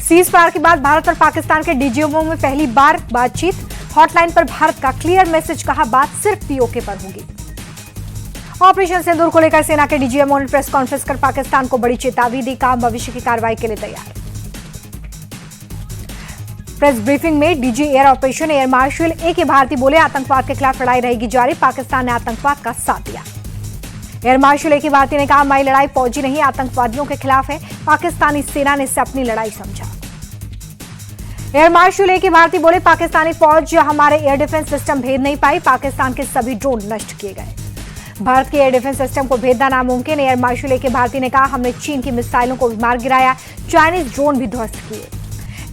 Cease fire के बाद भारत और पाकिस्तान के डीजीएमओ में पहली बार बातचीत। हॉटलाइन पर भारत का क्लियर मैसेज, कहा बात सिर्फ पीओके पर होगी। ऑपरेशन सिंदूर को लेकर सेना के डीजीएमओ ने प्रेस कॉन्फ्रेंस कर पाकिस्तान को बड़ी चेतावनी दी, कहा भविष्य की कार्रवाई के लिए तैयार। प्रेस ब्रीफिंग में DG air operation air marshal A K. Bharti बोले, आतंकवाद के खिलाफ लड़ाई रहेगी जारी, पाकिस्तान ने आतंकवाद का साथ दिया। Air marshal A K. भारती ने कहा, हमारी लड़ाई फौजी नहीं आतंकवादियों के खिलाफ है, पाकिस्तानी सेना ने इससे अपनी लड़ाई समझा। Air marshal A K. भारती बोले, पाकिस्तानी फौज हमारे एयर डिफेंस सिस्टम भेद नहीं पाई, पाकिस्तान के सभी ड्रोन नष्ट किए गए। भारत के एयर डिफेंस सिस्टम को भेदना नामुमकिन। Air marshal A K. भारती ने कहा, हमने चीन की मिसाइलों को भी मार गिराया, चाइनीज ड्रोन भी ध्वस्त किए।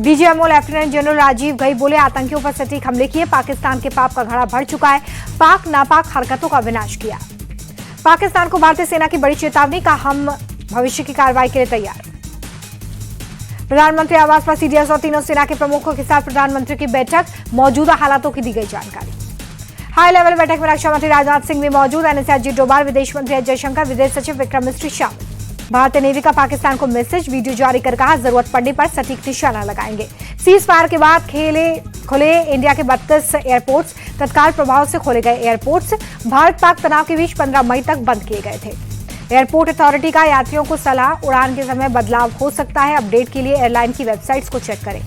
DGMO lieutenant general Rajiv Ghai बोले, आतंकियों पर सटीक हमले किए, पाकिस्तान के पाप का घड़ा भर चुका है, पाक नापाक हरकतों का विनाश किया। पाकिस्तान को भारतीय सेना की बड़ी चेतावनी, का हम भविष्य की कार्रवाई के लिए तैयार। प्रधानमंत्री आवास पर सीडीएस और तीनों सेना के प्रमुखों के साथ प्रधानमंत्री की बैठक, मौजूदा हालातों की दी गई जानकारी। हाई लेवल बैठक में रक्षा मंत्री राजनाथ सिंह भी मौजूद, एनएसए अजीत डोभाल, विदेश मंत्री एस जयशंकर, विदेश सचिव विक्रम मिस्री शामिल। भारतीय नेवी का पाकिस्तान को मैसेज, वीडियो जारी कर कहा, जरूरत पड़ने पर सटीक निशाना लगाएंगे। सीज फायर के बाद खुले इंडिया के 32 एयरपोर्ट्स, तत्काल प्रभाव से खोले गए एयरपोर्ट्स भारत पाक तनाव के बीच 15 मई तक बंद किए गए थे। एयरपोर्ट अथॉरिटी का यात्रियों को सलाह, उड़ान के समय बदलाव हो सकता है, अपडेट के लिए एयरलाइन की वेबसाइट्स को चेक करें।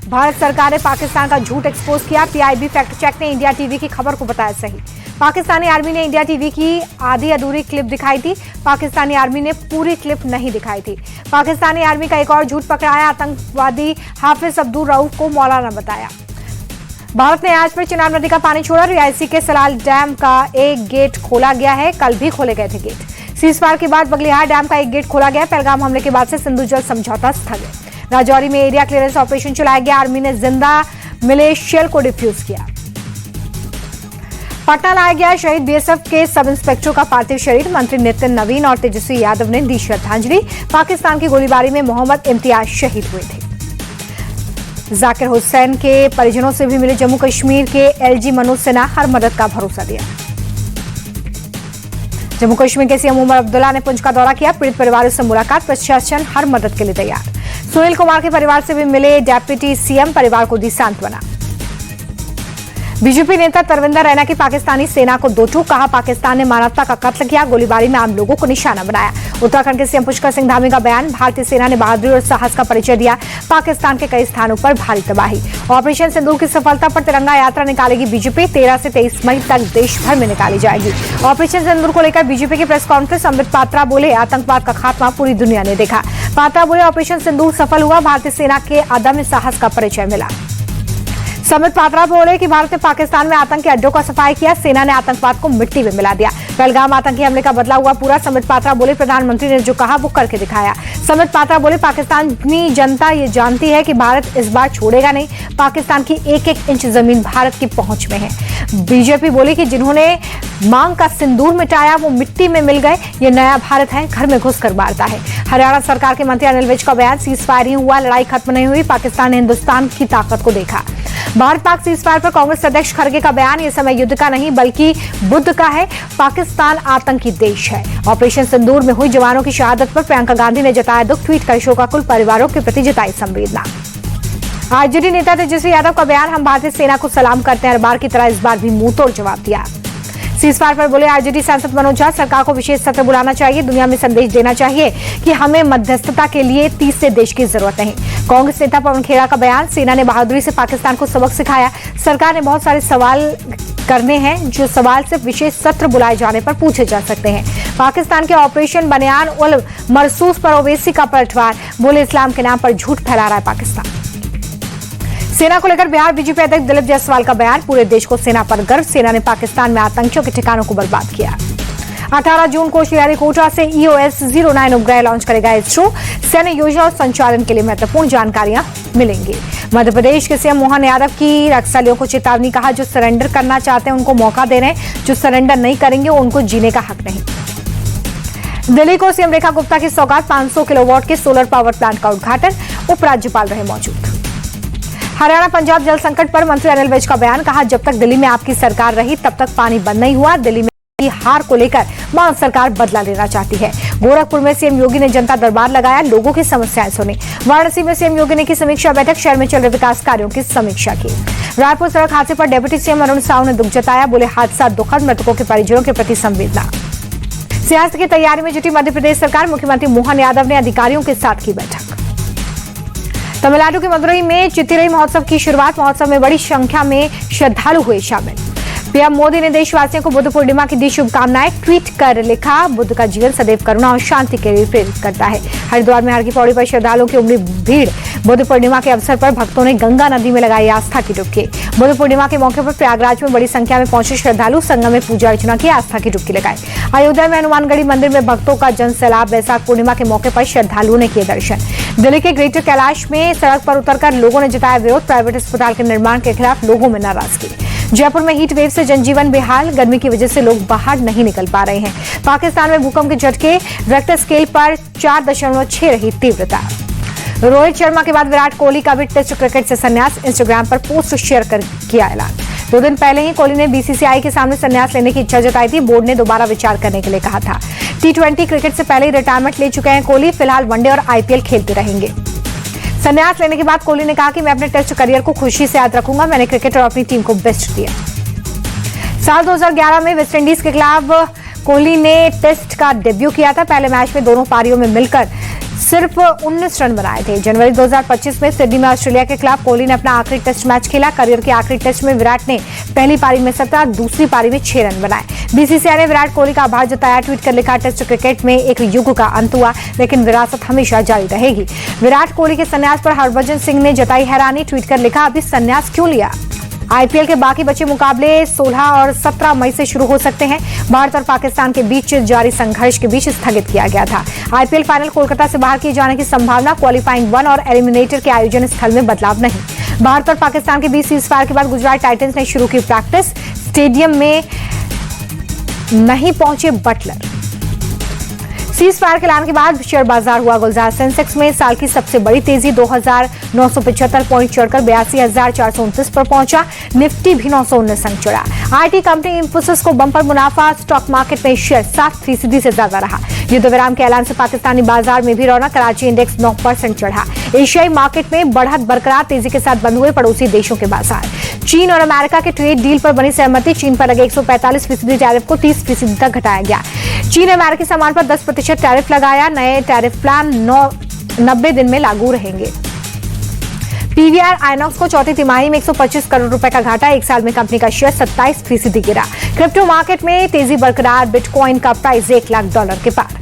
भारत सरकार ने पाकिस्तान का झूठ एक्सपोज किया, पीआईबी फैक्ट चेक ने इंडिया टीवी की खबर को बताया सही। पाकिस्तानी आर्मी ने इंडिया टीवी की आधी अधूरी क्लिप दिखाई थी, पाकिस्तानी आर्मी ने पूरी क्लिप नहीं दिखाई थी। पाकिस्तानी आर्मी का एक और झूठ पकड़ाया, आतंकवादी हाफिज अब्दुल रऊफ को मौलाना बताया। भारत ने आज फिर चिनाब नदी का पानी छोड़ा, रियासी के सलाल डैम का एक गेट खोला गया है, कल भी खोले गए थे गेट। सीज फायर के बाद बगलिहार डैम का एक गेट खोला गया। पहलगाम हमले के बाद से सिंधु जल समझौता स्थगित। राजौरी में एरिया क्लियरेंस ऑपरेशन चलाया गया, आर्मी ने जिंदा मिले शेल को डिफ्यूज किया। पटना लाया गया शहीद बीएसएफ के सब इंस्पेक्टर का पार्थिव शरीर, मंत्री नितिन नवीन और तेजस्वी यादव ने दी श्रद्धांजलि। पाकिस्तान की गोलीबारी में मोहम्मद इम्तियाज शहीद हुए थे। जाकिर हुसैन के परिजनों से भी मिले जम्मू कश्मीर के एलजी मनोज सिन्हा, हर मदद का भरोसा दिया। जम्मू कश्मीर के सीएम उमर अब्दुल्ला ने पुंछ का दौरा किया, पीड़ित परिवारों से मुलाकात, प्रशासन हर मदद के लिए तैयार। सुनील कुमार के परिवार से भी मिले डेप्यूटी सीएम, परिवार को दी सांत्वना। बीजेपी नेता तरविंदर रैना की पाकिस्तानी सेना को दो टूक, कहा पाकिस्तान ने मानवता का कत्ल किया, गोलीबारी में आम लोगों को निशाना बनाया। उत्तराखंड के सीएम पुष्कर सिंह धामी का बयान, भारतीय सेना ने बहादुरी और साहस का परिचय दिया, पाकिस्तान के कई स्थानों पर भारी तबाही। ऑपरेशन सिंदूर की सफलता पर तिरंगा यात्रा निकालेगी बीजेपी, 13 से 23 मई तक देश भर में निकाली जाएगी। ऑपरेशन सिंदूर को लेकर बीजेपी की प्रेस कॉन्फ्रेंस, अमृत पात्रा बोले, आतंकवाद का खात्मा पूरी दुनिया ने देखा। पात्रा बोले, ऑपरेशन सिंदूर सफल हुआ, भारतीय सेना के अदम्य साहस का परिचय मिला। समित पात्रा बोले कि भारत ने पाकिस्तान में आतंकी अड्डों का सफाई किया, सेना ने आतंकवाद को मिट्टी में मिला दिया। पहलगाम आतंकी हमले का बदला हुआ पूरा। समित पात्रा बोले, प्रधानमंत्री ने जो कहा वो करके दिखाया। समित पात्रा बोले, पाकिस्तानी जनता ये जानती है कि भारत इस बार छोड़ेगा नहीं, पाकिस्तान की एक एक इंच जमीन भारत की पहुंच में है। बीजेपी बोली कि जिन्होंने मांग का सिंदूर मिटाया वो मिट्टी में मिल गए, ये नया भारत है, घर में घुसकर मारता है। हरियाणा सरकार के मंत्री अनिल विज का बयान, सीज फायर ही हुआ, लड़ाई खत्म नहीं हुई, पाकिस्तान ने हिंदुस्तान की ताकत को देखा। भारत पाक सीज फायर पर कांग्रेस अध्यक्ष खड़गे का बयान, यह समय युद्ध का नहीं बल्कि बुद्ध का है, पाकिस्तान आतंकी देश है। ऑपरेशन सिंदूर में हुई जवानों की शहादत पर प्रियंका गांधी ने जताया दुख, ट्वीट कर शोकाकुल परिवारों के प्रति जताई संवेदना। आरजेडी नेता तेजस्वी यादव का बयान, हम भारतीय सेना को सलाम करते हैं, हर बार की तरह इस बार भी मुंह तोड़ जवाब दिया। सीज फायर पर बोले आरजेडी सांसद मनोज झा, सरकार को विशेष सत्र बुलाना चाहिए, दुनिया में संदेश देना चाहिए कि हमें मध्यस्थता के लिए तीसरे देश की जरूरत नहीं। कांग्रेस नेता पवन खेड़ा का बयान, सेना ने बहादुरी से पाकिस्तान को सबक सिखाया, सरकार ने बहुत सारे सवाल करने हैं, जो सवाल सिर्फ विशेष सत्र बुलाए जाने पर पूछे जा सकते हैं। पाकिस्तान के ऑपरेशन बनियान उल मरसूस पर ओवैसी का पलटवार, बोले इस्लाम के नाम पर झूठ फैला रहा है पाकिस्तान। सेना को लेकर बिहार बीजेपी अध्यक्ष दिलीप जायसवाल का बयान, पूरे देश को सेना पर गर्व, सेना ने पाकिस्तान में आतंकियों के ठिकानों को बर्बाद किया। 18 जून को श्रीहरिकोटा से EOS-09 उपग्रह लॉन्च करेगा इसरो, सैन्य योजना और संचालन के लिए महत्वपूर्ण जानकारियां मिलेंगी। मध्य प्रदेश के सीएम मोहन यादव की नक्सलियों को चेतावनी, कहा जो सरेंडर करना चाहते हैं उनको मौका दे रहे हैं, जो सरेंडर नहीं करेंगे उनको जीने का हक नहीं। दिल्ली को सीएम रेखा गुप्ता की सौगात, 500 किलोवाट के सोलर पावर प्लांट का उद्घाटन, उपराज्यपाल रहे मौजूद। हरियाणा पंजाब जल संकट पर मंत्री अनिल विज का बयान, कहा जब तक दिल्ली में आपकी सरकार रही तब तक पानी बंद नहीं हुआ, दिल्ली में हार को लेकर मान सरकार बदला लेना चाहती है। गोरखपुर में सीएम योगी ने जनता दरबार लगाया, लोगों की समस्याएं सुनी। वाराणसी में सीएम योगी ने की समीक्षा बैठक, शहर में चल रहे विकास कार्यों की समीक्षा की। रायपुर सड़क हादसे पर डिप्टी सीएम अरुण साहू ने दुख जताया, बोले हादसा दुखद, मृतकों के परिजनों के प्रति संवेदना। सियासत की तैयारी में जुटी मध्य प्रदेश सरकार, मुख्यमंत्री मोहन यादव ने अधिकारियों के साथ की बैठक। तमिलनाडु के मदुरई में चित्तिरई महोत्सव की शुरुआत, महोत्सव में बड़ी संख्या में श्रद्धालु हुए शामिल। पीएम मोदी ने देशवासियों को बुद्ध पूर्णिमा की दी शुभकामनाएं, ट्वीट कर लिखा, बुद्ध का जीवन सदैव करुणा और शांति के लिए प्रेरित करता है। हरिद्वार में हर की पौड़ी पर श्रद्धालुओं की उमड़ी भीड़, बुद्ध पूर्णिमा के अवसर पर भक्तों ने गंगा नदी में लगाई आस्था की डुबकी। बुद्ध पूर्णिमा के मौके पर प्रयागराज में बड़ी संख्या में पहुंचे श्रद्धालु संगम में पूजा अर्चना की, आस्था की डुबकी लगाई। अयोध्या में हनुमानगढ़ी मंदिर में भक्तों का जन सैलाब, बैसाख पूर्णिमा के मौके पर श्रद्धालुओं ने किए दर्शन। दिल्ली के ग्रेटर कैलाश में सड़क पर उतरकर लोगों ने जताया विरोध, प्राइवेट अस्पताल के निर्माण के खिलाफ लोगों में नाराजगी। जयपुर में हीट वेव से जनजीवन बेहाल, गर्मी की वजह से लोग बाहर नहीं निकल पा रहे हैं। पाकिस्तान में भूकंप के झटके, रेक्टर स्केल पर 4.6 रही तीव्रता। रोहित शर्मा के बाद विराट कोहली का भी टेस्ट क्रिकेट से संन्यास, इंस्टाग्राम पर पोस्ट शेयर कर किया ऐलान। 2 दिन पहले ही कोहली ने बीसीसीआई के सामने संन्यास लेने की इच्छा जताई थी, बोर्ड ने दोबारा विचार करने के लिए कहा था। T20 क्रिकेट से पहले ही रिटायरमेंट ले चुके हैं कोहली, फिलहाल वनडे और आईपीएल खेलते रहेंगे। संन्यास लेने के बाद कोहली ने कहा कि मैं अपने टेस्ट करियर को खुशी से याद रखूंगा, मैंने क्रिकेट और अपनी टीम को बेस्ट दिया। साल 2011 में वेस्टइंडीज के खिलाफ कोहली ने टेस्ट का डेब्यू किया था। पहले मैच में दोनों पारियों में मिलकर सिर्फ 19 रन बनाए थे। जनवरी 2025 में सिडनी में ऑस्ट्रेलिया के खिलाफ कोहली ने अपना आखिरी टेस्ट मैच खेला। करियर के आखिरी टेस्ट में विराट ने पहली पारी में 17, दूसरी पारी में 6 रन बनाए। बीसीसीआई ने विराट कोहली का आभार जताया, ट्वीट कर लिखा, टेस्ट क्रिकेट में एक युग का अंत हुआ, लेकिन विरासत हमेशा जारी रहेगी। विराट कोहली के संन्यास पर हरभजन सिंह ने जताई हैरानी, ट्वीट कर लिखा, अभी संन्यास क्यों लिया। आईपीएल के बाकी बचे मुकाबले 16 और 17 मई से शुरू हो सकते हैं। भारत और पाकिस्तान के बीच जारी संघर्ष के बीच स्थगित किया गया था। आईपीएल फाइनल कोलकाता से बाहर किए जाने की संभावना, क्वालिफाइंग 1 और एलिमिनेटर के आयोजन स्थल में बदलाव नहीं। भारत और पाकिस्तान के बीच सीजफायर के बाद गुजरात टाइटंस ने शुरू की प्रैक्टिस, स्टेडियम में नहीं पहुंचे बटलर। सीजफायर के ऐलान के बाद शेयर बाजार हुआ गुलजार, सेंसेक्स में साल की सबसे बड़ी तेजी, 2975 पॉइंट चढ़कर 82,429 पर पहुंचा। निफ्टी भी 919 अंक चढ़ा। आईटी कंपनी इंफोसिस को बंपर मुनाफा, स्टॉक मार्केट में शेयर 7% से ज्यादा रहा। युद्ध विराम के ऐलान से पाकिस्तानी बाजार में भी रौनक, कराची इंडेक्स 9% चढ़ा। एशियाई मार्केट में बढ़त बरकरार, तेजी के साथ बंद हुए पड़ोसी देशों के बाजार। चीन और अमेरिका के ट्रेड डील पर बनी सहमति, चीन पर लगे 145% टैरिफ को 30% तक घटाया गया। चीन ने अमेरिकी सामान पर 10% टैरिफ लगाया। नए टैरिफ प्लान 90 दिन में लागू रहेंगे। पीवीआर आइनॉक्स को चौथी तिमाही में 125 करोड़ रुपए का घाटा, एक साल में कंपनी का शेयर 27% गिरा। क्रिप्टो मार्केट में तेजी बरकरार, बिटकॉइन का प्राइस $1 लाख के पार।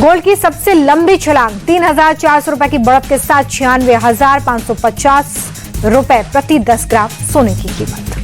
गोल्ड की सबसे लंबी छलांग, 3,400 रुपए की बढ़त के साथ 96,550 रुपए प्रति 10 ग्राम सोने की कीमत।